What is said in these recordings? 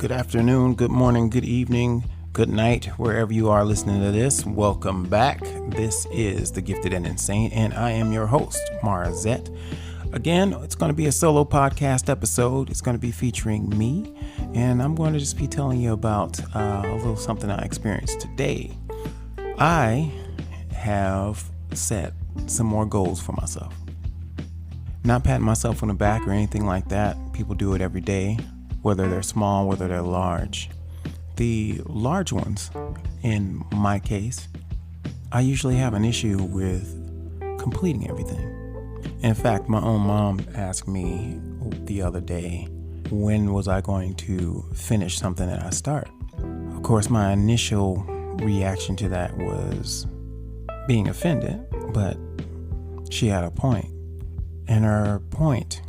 Good afternoon, good morning, good evening, good night, wherever you are listening to this. Welcome back. This is The Gifted and Insane, and I am your host, Marzette. Again, it's going to be a solo podcast episode. It's going to be featuring me, and I'm going to just be telling you about a little something I experienced today. I have set some more goals for myself. Not patting myself on the back or anything like that. People do it every day, whether they're small, whether they're large. The large ones, in my case, I usually have an issue with completing everything. In fact, my own mom asked me the other day, when was I going to finish something that I start? Of course, my initial reaction to that was being offended, but she had a point. And her point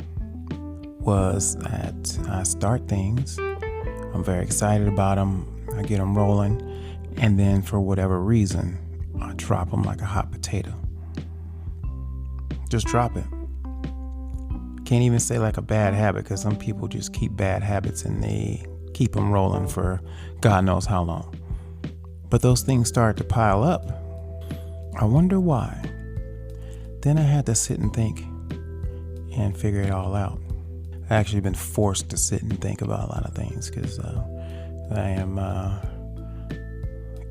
was that I start things, I'm very excited about them, I get them rolling, and then for whatever reason, I drop them like a hot potato. Just drop it. Can't even say like a bad habit, because some people just keep bad habits and they keep them rolling for God knows how long. But those things start to pile up. I wonder why. Then I had to sit and think and figure it all out. I've actually been forced to sit and think about a lot of things because I am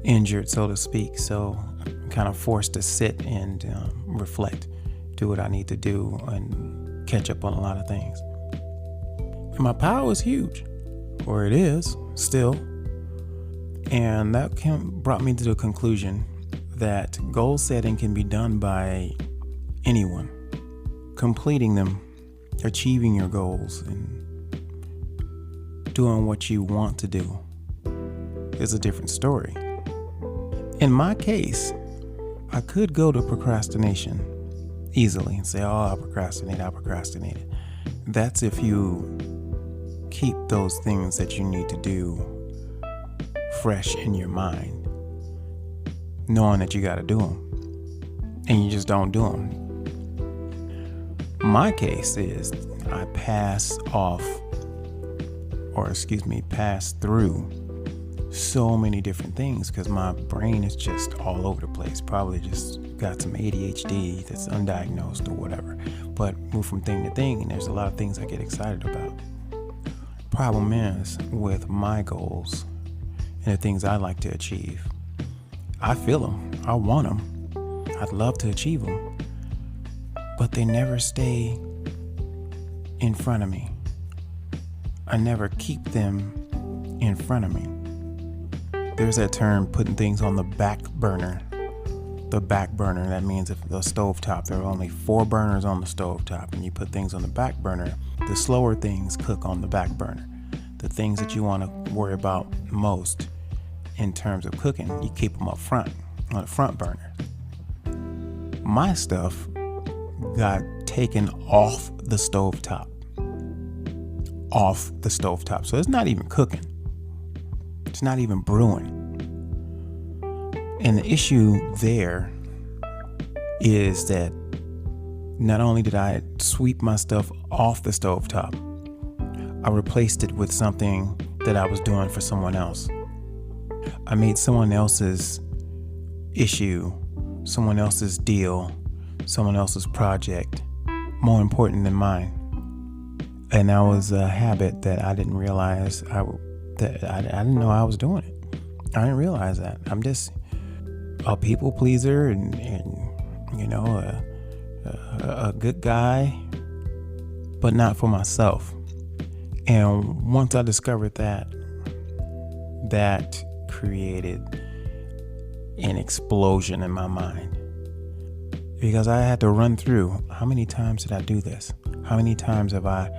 injured, so to speak. So I'm kind of forced to sit and reflect, do what I need to do, and catch up on a lot of things. And my power is huge, or it is still. And that brought me to the conclusion that goal setting can be done by anyone. Completing them, achieving your goals, and doing what you want to do is a different story. In my case, I could go to procrastination easily and say, I procrastinated. That's if you keep those things that you need to do fresh in your mind, knowing that you got to do them, and you just don't do them. My case is I pass through so many different things because my brain is just all over the place. Probably just got some ADHD that's undiagnosed or whatever, but move from thing to thing, and there's a lot of things I get excited about. Problem is with my goals and the things I like to achieve, I feel them, I want them, I'd love to achieve them, but they never stay in front of me. I never keep them in front of me. There's that term, putting things on the back burner. The back burner, that means if the stovetop, there are only 4 burners on the stovetop, and you put things on the back burner, the slower things cook on the back burner. The things that you want to worry about most in terms of cooking, you keep them up front, on the front burner. My stuff got taken off the stovetop. So it's not even cooking. It's not even brewing. And the issue there is that not only did I sweep my stuff off the stovetop, I replaced it with something that I was doing for someone else. I made someone else's issue, someone else's deal, someone else's project more important than mine. And that was a habit that I didn't realize I didn't know I was doing it. I didn't realize that. I'm just a people pleaser and you know, a good guy, but not for myself. And once I discovered that created an explosion in my mind. Because I had to run through, how many times did I do this? How many times have I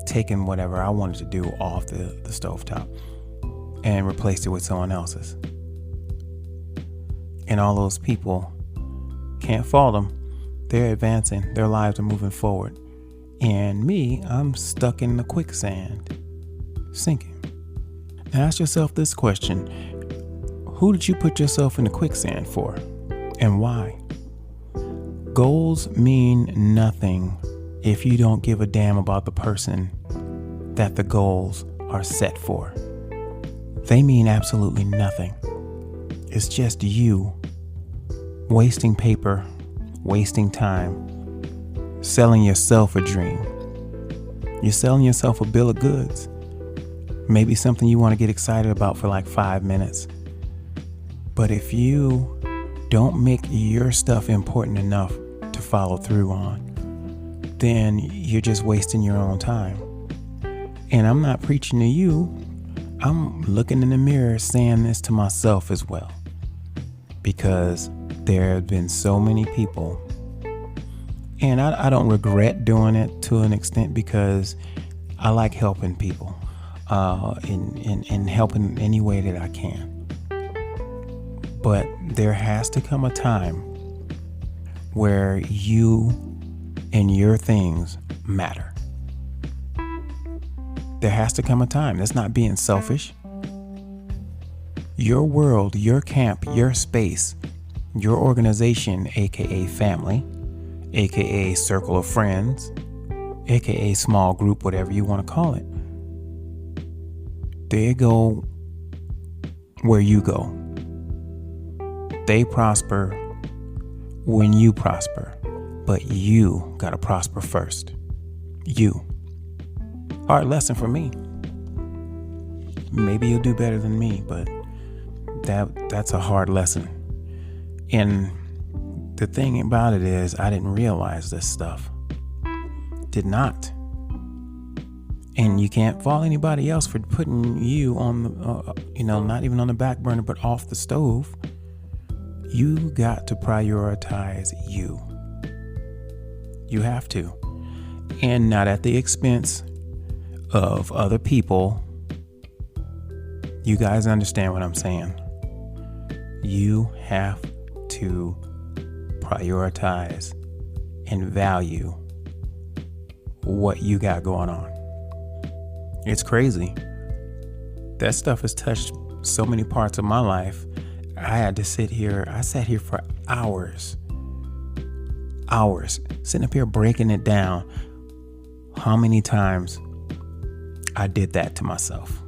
taken whatever I wanted to do off the stovetop and replaced it with someone else's? And all those people, can't fault them. They're advancing. Their lives are moving forward. And me, I'm stuck in the quicksand, sinking. Now ask yourself this question. Who did you put yourself in the quicksand for? And why? Goals mean nothing if you don't give a damn about the person that the goals are set for. they mean absolutely nothing. It's just you wasting paper, wasting time, selling yourself a dream. You're selling yourself a bill of goods. Maybe something you want to get excited about for like 5 minutes. But if you don't make your stuff important enough to follow through on, then you're just wasting your own time. And I'm not preaching to you. I'm looking in the mirror saying this to myself as well. Because there have been so many people, and I don't regret doing it to an extent, because I like helping people and helping any way that I can. But there has to come a time where you and your things matter. There has to come a time. That's not being selfish. Your world, your camp, your space, your organization, aka family, aka circle of friends, aka small group, whatever you want to call it. They go where you go. They prosper when you prosper, but you gotta prosper first. You. Hard lesson for me. Maybe you'll do better than me, but that's a hard lesson. And the thing about it is, I didn't realize this stuff. Did not. And you can't fault anybody else for putting you on the, not even on the back burner, but off the stove. You got to prioritize you. You have to. And not at the expense of other people. You guys understand what I'm saying. You have to prioritize and value what you got going on. It's crazy. That stuff has touched so many parts of my life. I sat here for hours, sitting up here breaking it down. How many times I did that to myself.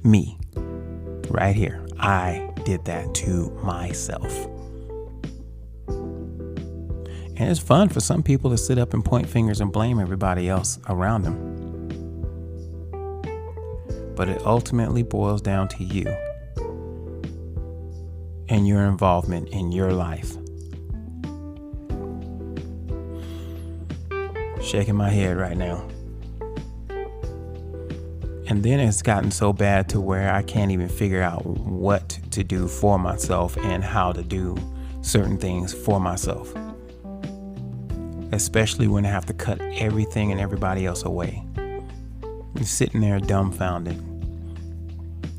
Me, right here. I did that to myself. And it's fun for some people to sit up and point fingers and blame everybody else around them. But it ultimately boils down to you and your involvement in your life. Shaking my head right now. And then it's gotten so bad to where I can't even figure out what to do for myself and how to do certain things for myself. Especially when I have to cut everything and everybody else away. I'm sitting there dumbfounded.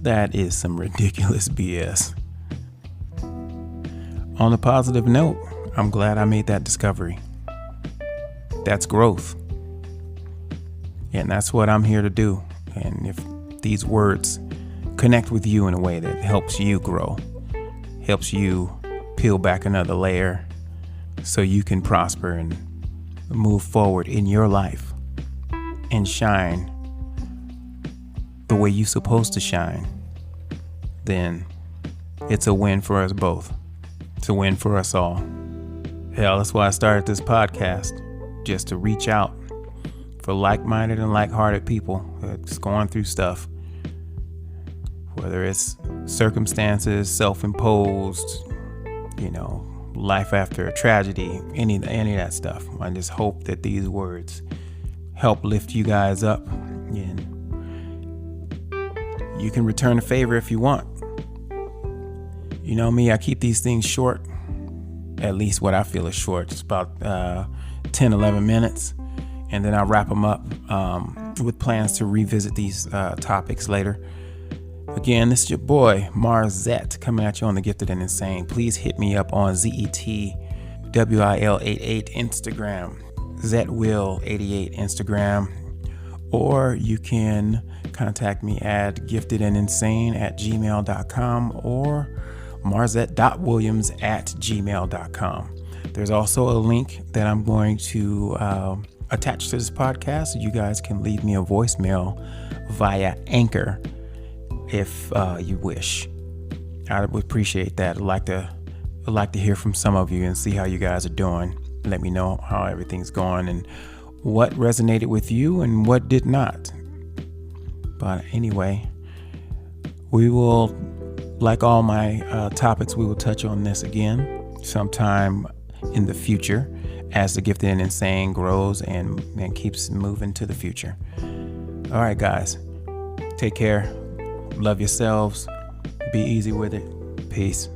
That is some ridiculous BS. On a positive note, I'm glad I made that discovery. That's growth. And that's what I'm here to do. And if these words connect with you in a way that helps you grow, helps you peel back another layer so you can prosper and move forward in your life and shine the way you're supposed to shine, then it's a win for us both. It's a win for us all. Hell, that's why I started this podcast, just to reach out for like-minded and like-hearted people that's going through stuff, whether it's circumstances, self-imposed, life after a tragedy, any of that stuff. I just hope that these words help lift you guys up, and you can return a favor if you want. You know me, I keep these things short, at least what I feel is short. It's about 10, 11 minutes. And then I'll wrap them up with plans to revisit these topics later. Again, this is your boy, Marzette, coming at you on The Gifted and Insane. Please hit me up on ZETWIL88 Instagram, ZetWill88 Instagram, or you can contact me at giftedandInsane@gmail.com or marzette.williams@gmail.com. There's also a link that I'm going to attached to this podcast, so you guys can leave me a voicemail via Anchor. if you wish. I would appreciate that. I'd like to hear from some of you and see how you guys are doing. Let me know how everything's going and what resonated with you and what did not. But anyway, we will, like all my topics, we will touch on this again sometime in the future as the Gifted and Insane grows and keeps moving to the future. All right, guys, take care. Love yourselves. Be easy with it. Peace.